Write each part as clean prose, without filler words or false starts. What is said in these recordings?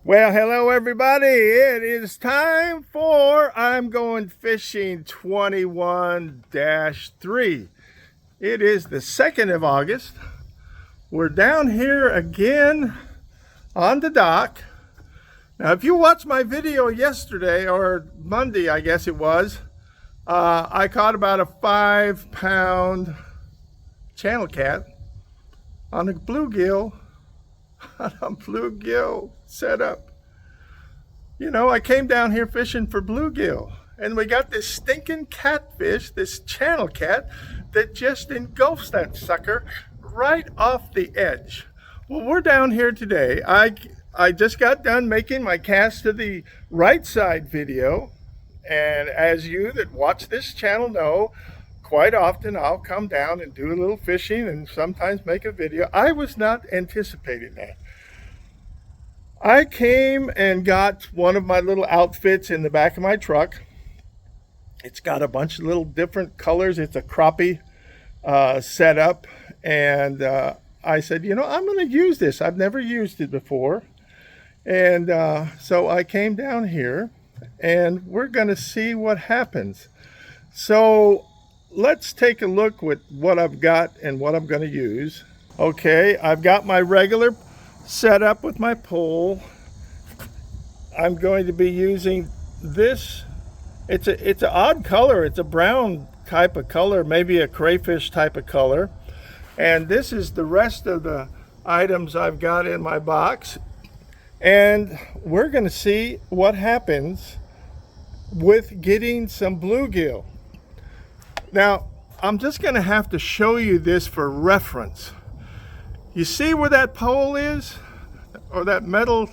Well, hello everybody. It is time for I'm Going Fishing 21-3. It is the 2nd of August. We're down here again on the dock. Now, if you watched my video yesterday, or Monday, I guess it was, I caught about a 5-pound channel cat on a bluegill, setup. You know, I came down here fishing for bluegill, and we got this stinking catfish, this channel cat, that just engulfs that sucker right off the edge. Well, we're down here today. I just got done making my cast to the right side video, and as you that watch this channel know, quite often I'll come down and do a little fishing and sometimes make a video. I was not anticipating that. I came and got one of my little outfits in the back of my truck. It's got a bunch of little different colors. It's a crappie setup. And I said, you know, I'm going to use this. I've never used it before. And so I came down here and we're going to see what happens. So let's take a look at what I've got and what I'm going to use. Okay, I've got my regular set up with my pole. I'm going to be using this. It's an odd color. It's a brown type of color, maybe a crayfish type of color. And this is the rest of the items I've got in my box. And we're going to see what happens with getting some bluegill. Now, I'm just going to have to show you this for reference. You see where that pole is, or that metal,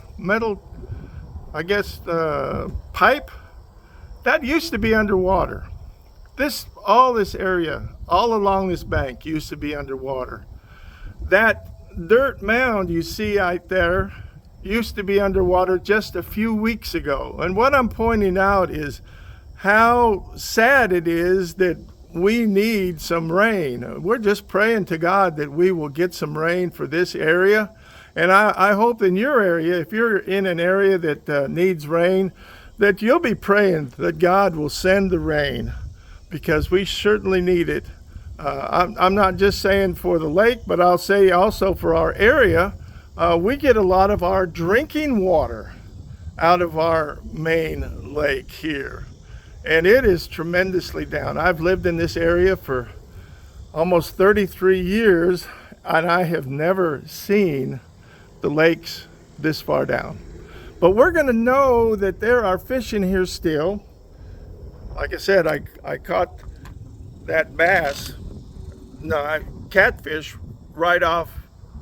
I guess, pipe? That used to be underwater. All this area, all along this bank used to be underwater. That dirt mound you see out there used to be underwater just a few weeks ago. And what I'm pointing out is how sad it is that we need some rain. We're just praying to God that we will get some rain for this area. And I hope in your area, if you're in an area that needs rain, that you'll be praying that God will send the rain, because we certainly need it. I'm not just saying for the lake, but I'll say also for our area. We get a lot of our drinking water out of our main lake here. And it is tremendously down. I've lived in this area for almost 33 years, and I have never seen the lakes this far down. But we're going to know that there are fish in here still. Like I said, I caught that catfish right off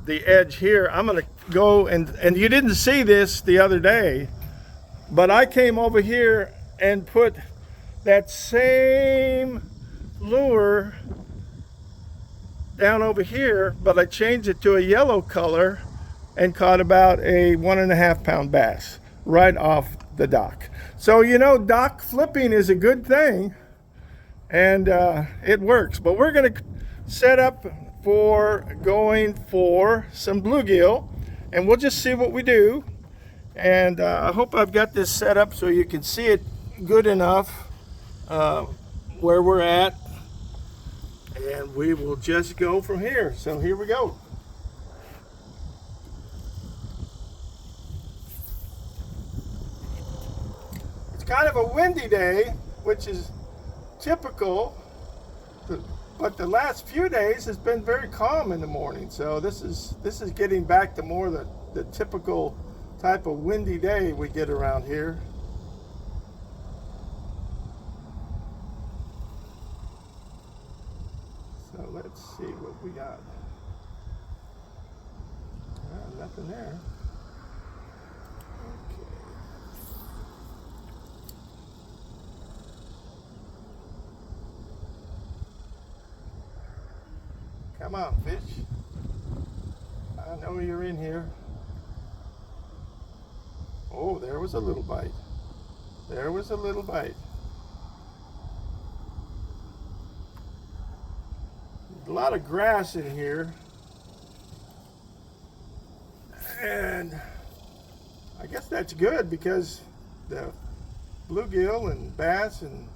the edge here. I'm going to go, and you didn't see this the other day, but I came over here and put that same lure down over here, but I changed it to a yellow color and caught about a 1.5 pound bass right off the dock. So, you know, dock flipping is a good thing, and it works. But we're going to set up for going for some bluegill, and we'll just see what we do. And I hope I've got this set up so you can see it good enough where we're at, and we will just go from here. So here we go. It's kind of a windy day, which is typical, but the last few days has been very calm in the morning. So this is getting back to more the typical type of windy day we get around here. So let's see what we got. Nothing there. Okay. Come on, fish. I know you're in here. Oh, there was a little bite. There was a little bite. A lot of grass in here. And I guess that's good because the bluegill and bass, and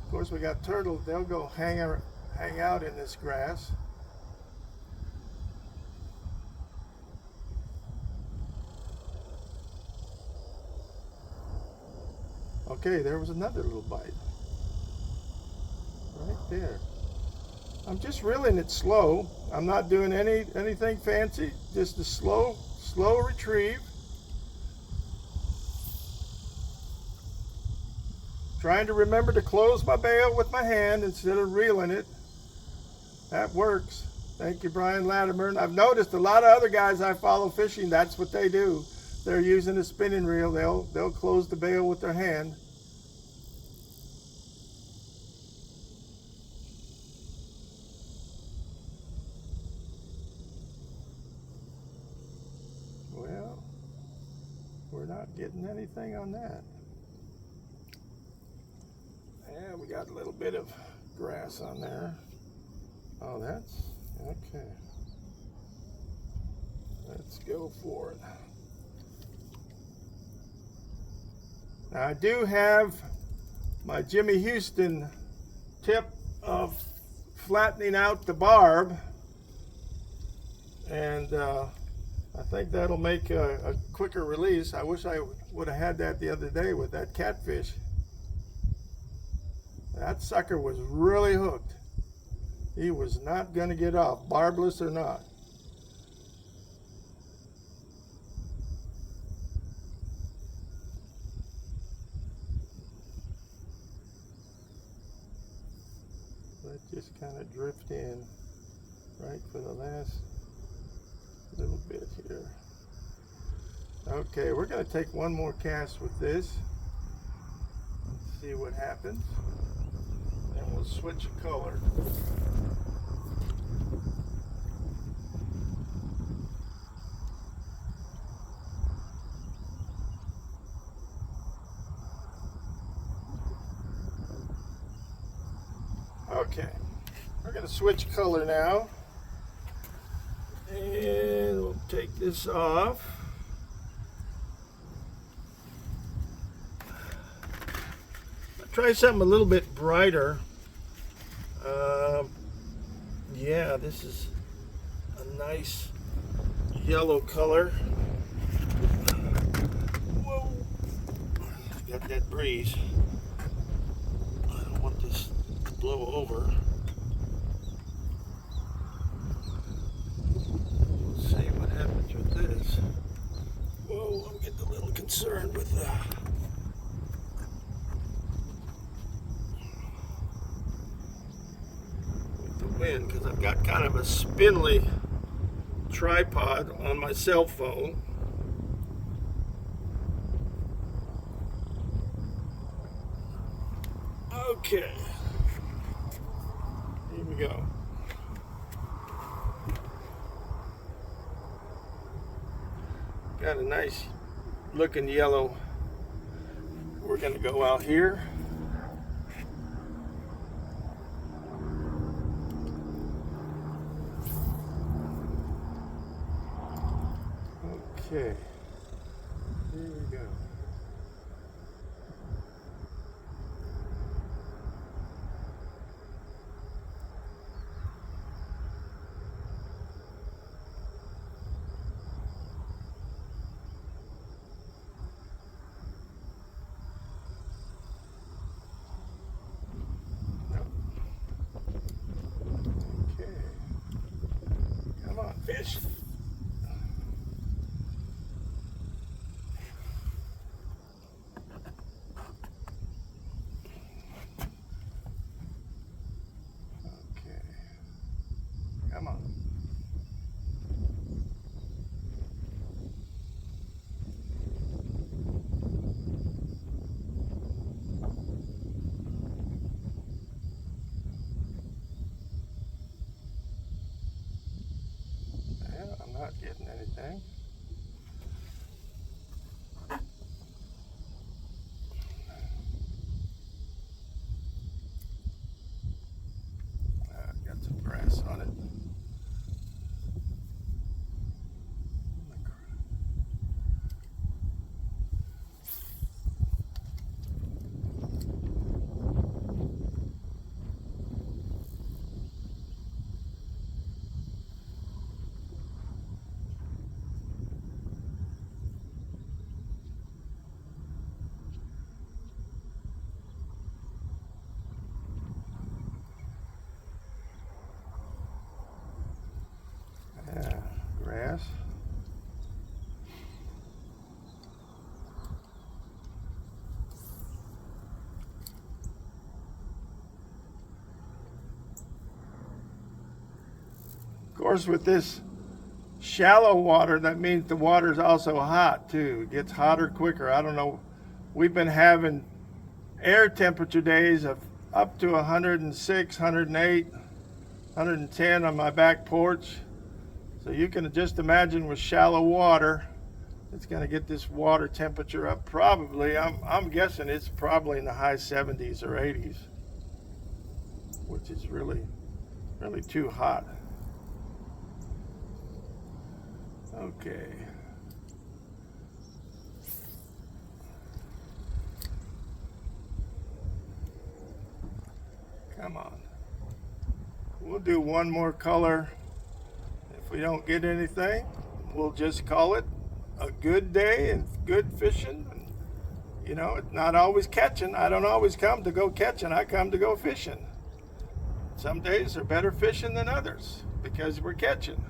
of course we got turtles, they'll go hang out in this grass. Okay, there was another little bite right there. I'm just reeling it slow. I'm not doing anything fancy, just a slow retrieve. Trying to remember to close my bail with my hand instead of reeling it. That works. Thank you, Brian Latimer. And I've noticed a lot of other guys I follow fishing, that's what they do. They're using a spinning reel. They'll close the bail with their hand. Well, we're not getting anything on that. Yeah, we got a little bit of grass on there. Oh, that's okay. Let's go for it. Now, I do have my Jimmy Houston tip of flattening out the barb, and I think that'll make a quicker release. I wish I would have had that the other day with that catfish. That sucker was really hooked. He was not going to get off, barbless or not. Let just kind of drift in right for the last little bit here. Okay, we're going to take one more cast with this. Let's see what happens. Then we'll switch a color. Okay, we're going to switch color now. And we'll take this off. I'll try something a little bit brighter. Yeah, this is a nice yellow color. Whoa, got that breeze. I don't want this to blow over. Let's see what happens with this. Whoa, I'm getting a little concerned with that. Wind, because I've got kind of a spindly tripod on my cell phone. Okay, here we go. Got a nice looking yellow. We're going to go out here. Okay, here we go. Okay, come on, fish. Come on. course, with this shallow water, that means the water is also hot too. It gets hotter quicker. I don't know. We've been having air temperature days of up to 106, 108, 110 on my back porch. So you can just imagine with shallow water, it's going to get this water temperature up probably, I'm guessing it's probably in the high 70s or 80s, which is really too hot. Okay. Come on. We'll do one more color. If we don't get anything, we'll just call it a good day and good fishing. And, you know, it's not always catching. I don't always come to go catching. I come to go fishing. Some days are better fishing than others because we're catching.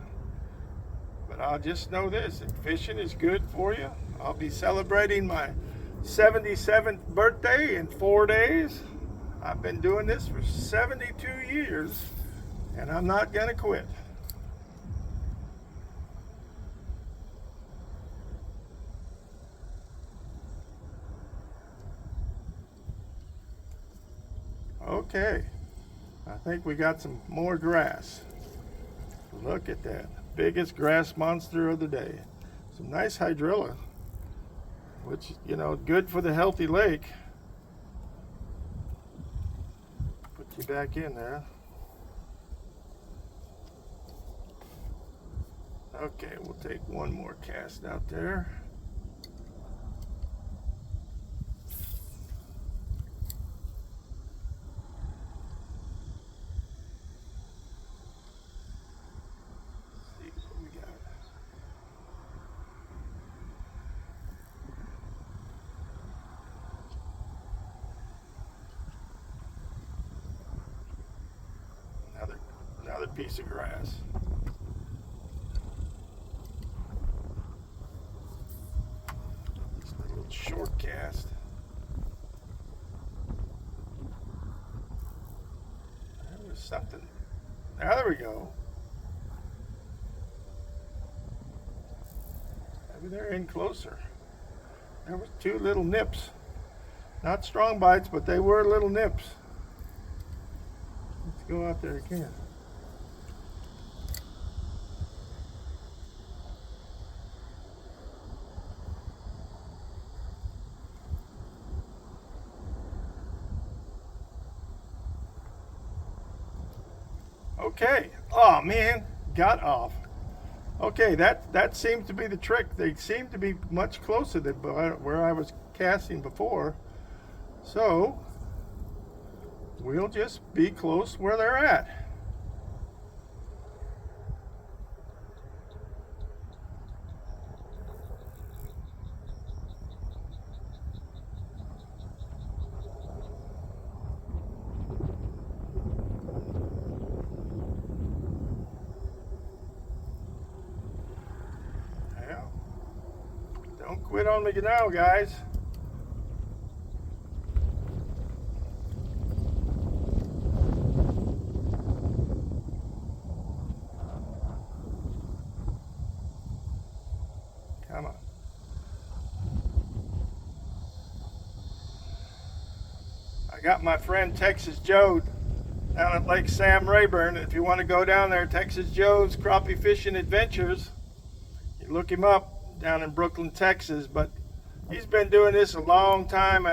But I'll just know this, if fishing is good for you, I'll be celebrating my 77th birthday in 4 days. I've been doing this for 72 years, and I'm not going to quit. Okay, I think we got some more grass. Look at that. Biggest grass monster of the day. Some nice hydrilla, which, you know, good for the healthy lake. Put you back in there. Okay, we'll take one more cast out there. Another piece of grass. Just a little short cast. There was something. Now there we go. Maybe they're in closer. There was two little nips. Not strong bites, but they were little nips. Let's go out there again. Okay. Oh man, got off. Okay, that seems to be the trick. They seem to be much closer than where I was casting before. So we'll just be close where they're at. Don't quit on me now, guys. Come on. I got my friend Texas Joe down at Lake Sam Rayburn. If you want to go down there, Texas Joe's Crappie Fishing Adventures, you look him up down in Brooklyn, Texas. But he's been doing this a long time.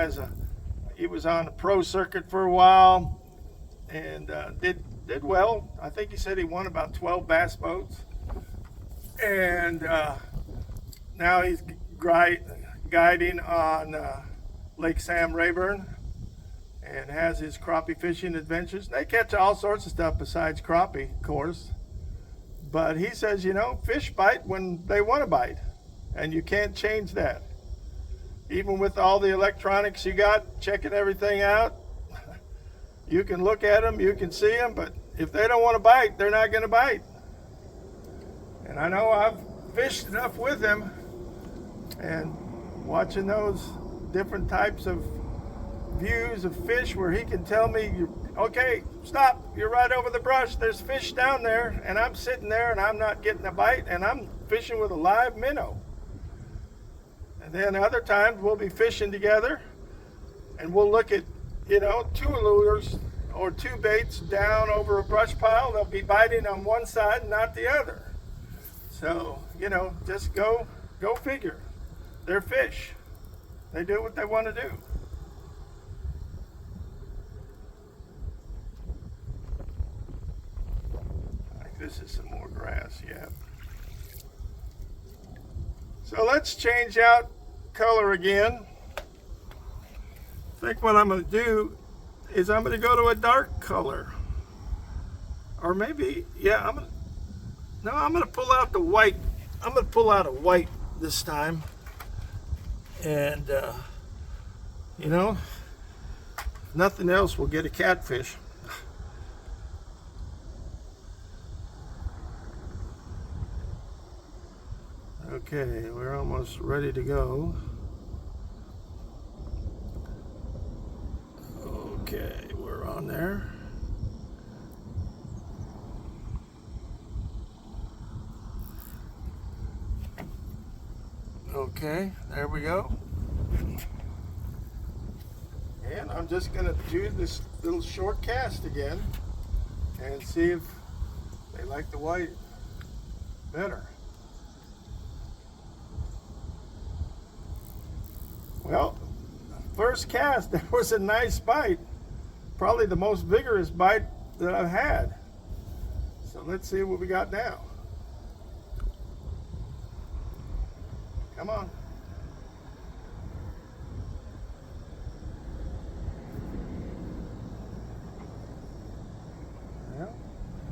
He was on the pro circuit for a while and did well. I think he said he won about 12 bass boats, and now he's guiding on Lake Sam Rayburn and has his crappie fishing adventures. They catch all sorts of stuff besides crappie, of course, but he says, you know, fish bite when they want to bite, and you can't change that. Even with all the electronics you got, checking everything out, you can look at them, you can see them, but if they don't want to bite, they're not going to bite. And I know I've fished enough with him, and watching those different types of views of fish where he can tell me Okay, stop. You're right over the brush. There's fish down there, and I'm sitting there, and I'm not getting a bite, and I'm fishing with a live minnow. And then other times we'll be fishing together, and we'll look at, you know, two lures or two baits down over a brush pile. They'll be biting on one side and not the other. So, you know, just go figure. They're fish. They do what they want to do. This is some more grass, yeah. So let's change out color again. I think what I'm going to do is I'm going to go to a dark color. Or maybe, yeah, I'm going to pull out the white. I'm going to pull out a white this time. And, you know, if nothing else, we'll get a catfish. Okay, we're almost ready to go. Okay, we're on there. Okay, there we go. And I'm just going to do this little short cast again and see if they like the white better. Well, first cast, there was a nice bite. Probably the most vigorous bite that I've had. So let's see what we got now. Come on. Well,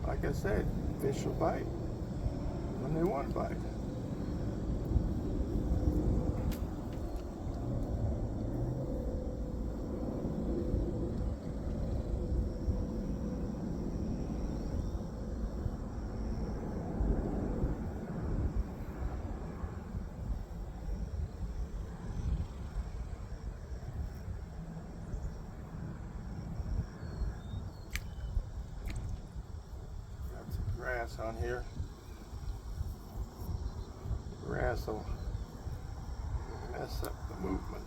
like I said, fish will bite when they want to bite. Grass on here. Grass will mess up the movement.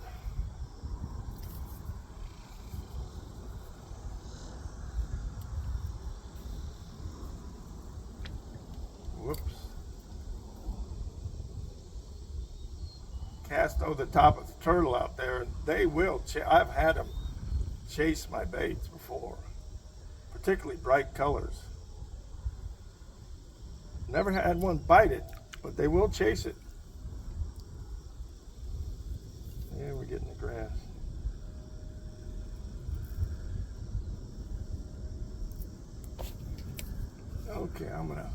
Whoops. Cast over the top of the turtle out there, and they will. I've had them chase my baits before, particularly bright colors. Never had one bite it, but they will chase it. Yeah, we're getting the grass. Okay, I'm gonna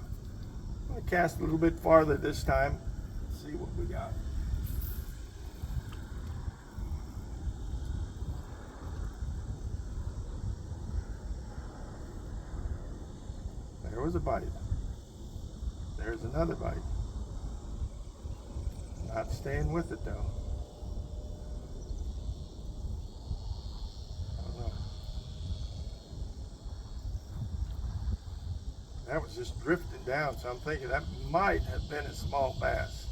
cast a little bit farther this time. See what we got. There was a bite. There's another bite. Not staying with it though. I don't know. That was just drifting down, so I'm thinking that might have been a small bass.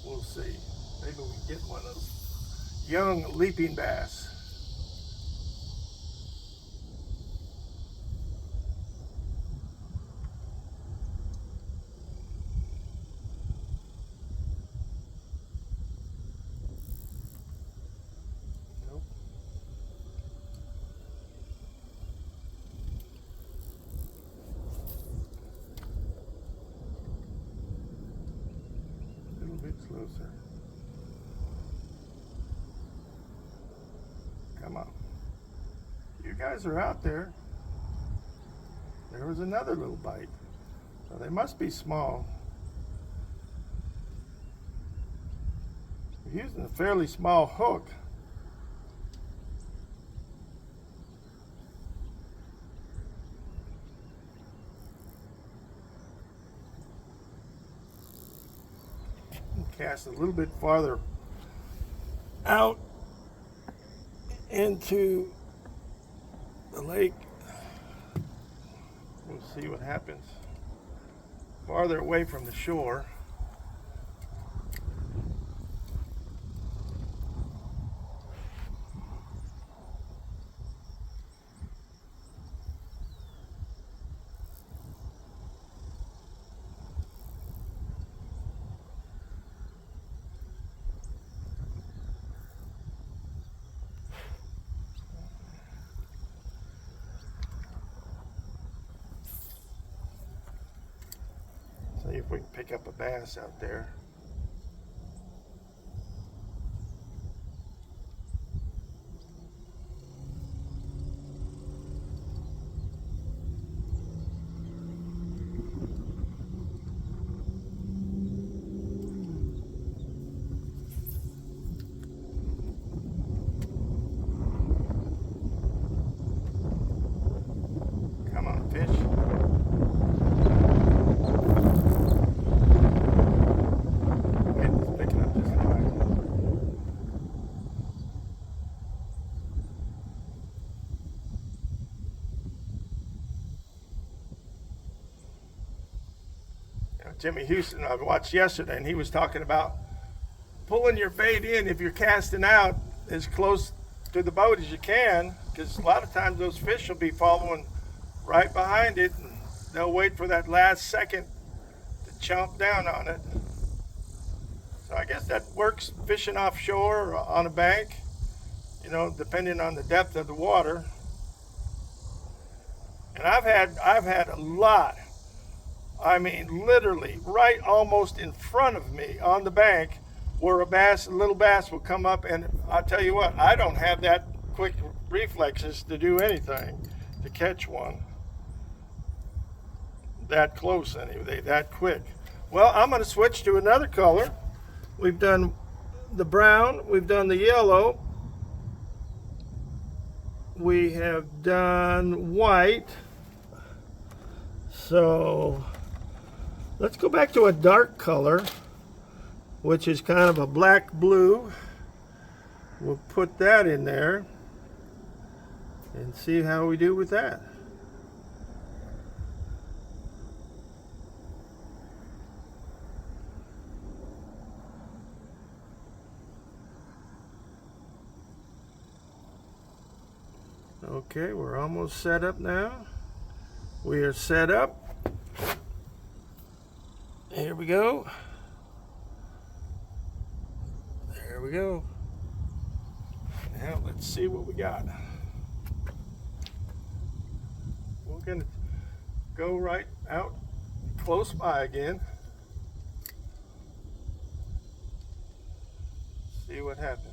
We'll see. Maybe we can get one of those young leaping bass. Closer. Come on. You guys are out there. There was another little bite. So they must be small. We're using a fairly small hook. Cast a little bit farther out into the lake. See what happens. Farther away from the shore. See if we can pick up a bass out there. Come on, fish. It's picking up this line. Jimmy Houston I watched yesterday, and he was talking about pulling your bait in if you're casting out as close to the boat as you can, because a lot of times those fish will be following right behind it, and they'll wait for that last second to chomp down on it. So I guess that works fishing offshore or on a bank, you know, depending on the depth of the water. And I've had a lot, I mean literally right almost in front of me on the bank, where a little bass will come up, and I'll tell you what, I don't have that quick reflexes to do anything to catch one that close anyway, that quick. Well, I'm going to switch to another color. We've done the brown, we've done the yellow, we have done white. So let's go back to a dark color, which is kind of a black blue. We'll put that in there and see how we do with that. Okay, we're almost set up now. We are set up. Here we go. There we go. Now let's see what we got. We're gonna go right out close by again. See what happens.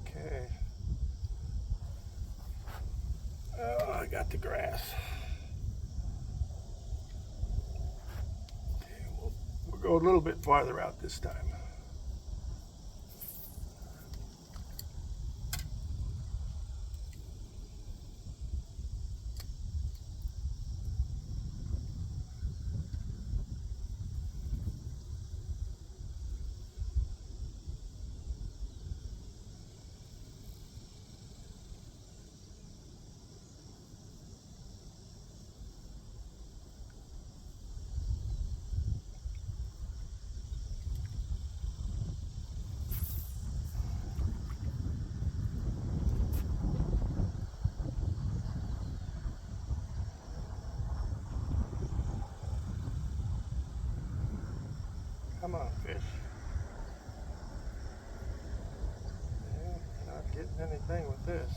Okay. Oh, I got the grass. Okay, we'll go a little bit farther out this time. Come on, fish. Yeah, not getting anything with this.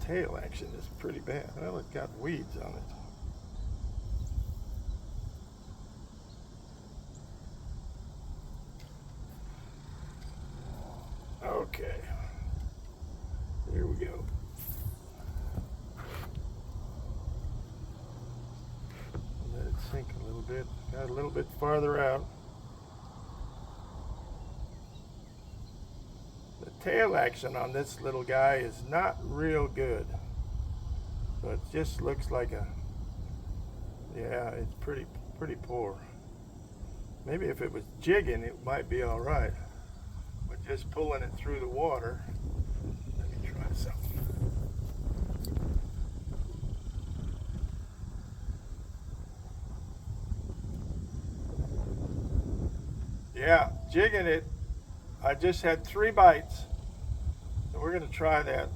Tail action is pretty bad. Well, it's got weeds on it. Okay. Here we go. little bit farther out. The tail action on this little guy is not real good, but it just looks like a, yeah, it's pretty poor. Maybe if it was jigging, it might be all right, but just pulling it through the water. Let me try something. Yeah, jigging it. I just had 3 bites, so we're going to try that.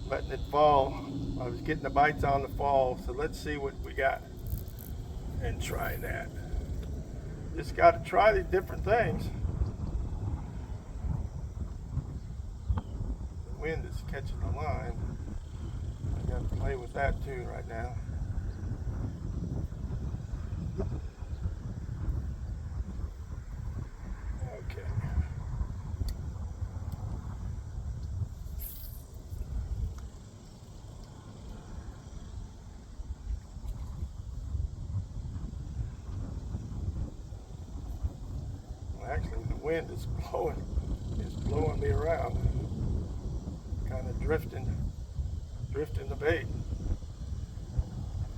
Letting it fall. I was getting the bites on the fall, so let's see what we got and try that. Just got to try these different things. The wind is catching the line. I got to play with that too right now. Okay. Well, actually, the wind is blowing me around, kind of drifting the bait.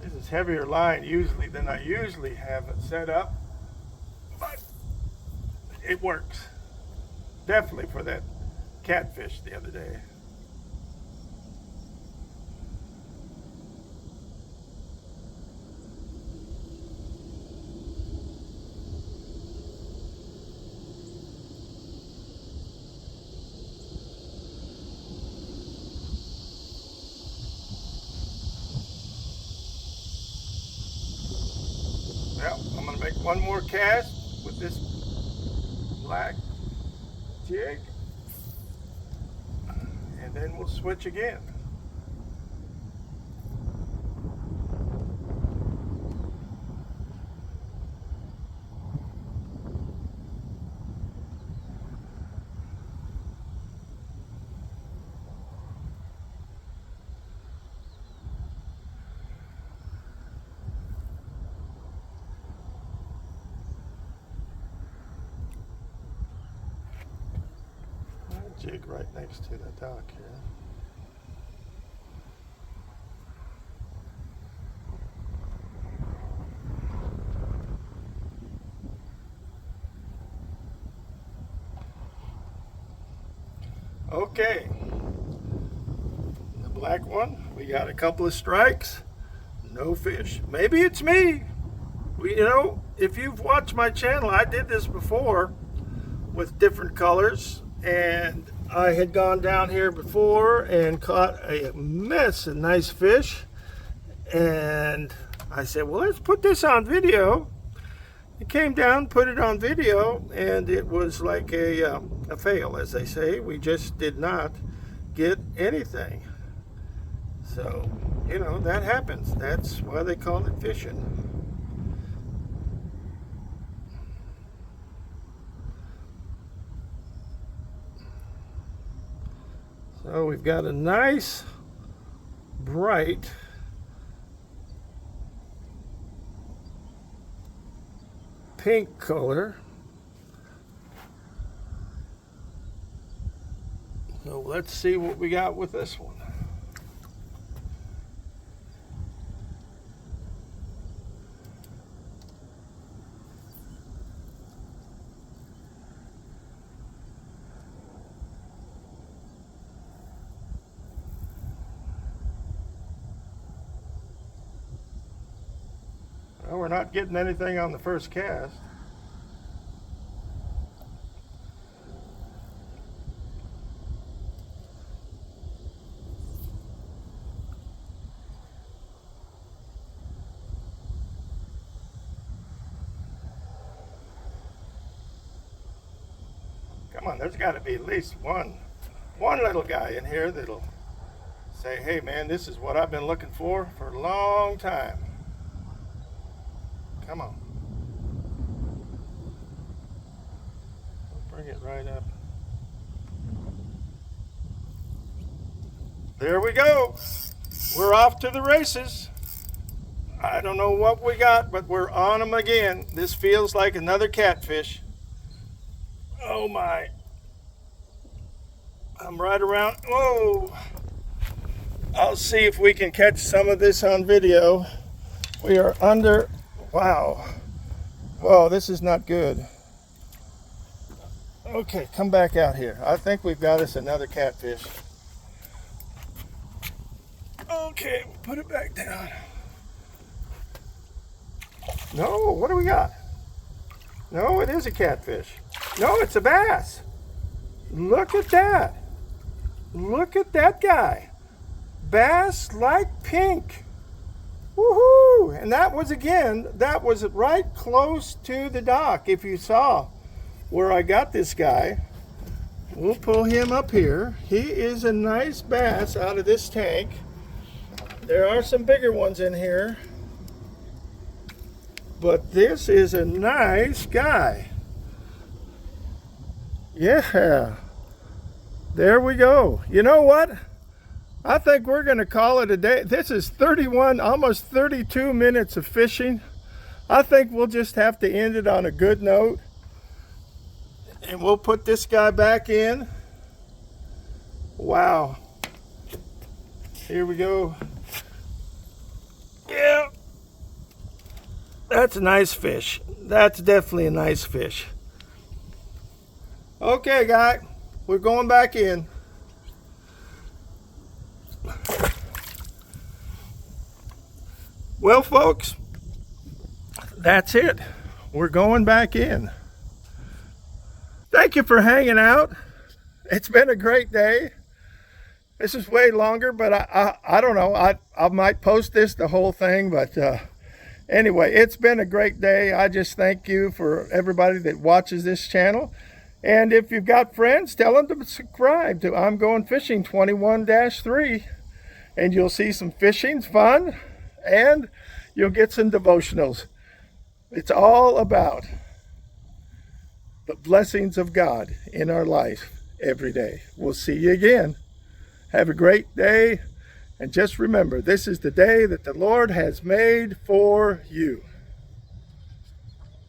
This is heavier line usually than I usually have it set up, but it works. Definitely for that catfish the other day. Well, I'm going to make one more cast with this black jig, and then we'll switch again. Jig right next to the dock here. Okay, the black one, we got a couple of strikes, no fish. Maybe it's me. You know, if you've watched my channel, I did this before with different colors. And I had gone down here before and caught a mess of nice fish, and I said, well, let's put this on video. It came down, put it on video, and it was like a fail, as they say. We just did not get anything. So, you know, that happens. That's why they call it fishing. So we've got a nice, bright pink color. So let's see what we got with this one. Well, we're not getting anything on the first cast. Come on, there's got to be at least one little guy in here that'll say, hey man, this is what I've been looking for a long time. Come on. Bring it right up. There we go. We're off to the races. I don't know what we got, but we're on them again. This feels like another catfish. Oh my. I'm right around. Whoa. I'll see if we can catch some of this on video. We are under. Wow. Whoa, this is not good. Okay, come back out here. I think we've got us another catfish. Okay, put it back down. No, what do we got? No, it is a catfish. No, it's a bass. Look at that. Look at that guy. Bass like pink. Woohoo! And that was right close to the dock. If you saw where I got this guy, we'll pull him up here. He is a nice bass out of this tank. There are some bigger ones in here, but this is a nice guy. Yeah, there we go. You know what? I think we're going to call it a day. This is 31, almost 32 minutes of fishing. I think we'll just have to end it on a good note. And we'll put this guy back in. Wow. Here we go. Yeah. That's a nice fish. That's definitely a nice fish. Okay, guy. We're going back in. Well, folks, that's it. We're going back in. Thank you for hanging out. It's been a great day. This is way longer, but I don't know. I might post this, the whole thing, but anyway, it's been a great day. I just thank you for everybody that watches this channel. And if you've got friends, tell them to subscribe to I'm Going Fishing 21-3. And you'll see some fishing fun, and you'll get some devotionals. It's all about the blessings of God in our life every day. We'll see you again. Have a great day. And just remember, this is the day that the Lord has made for you.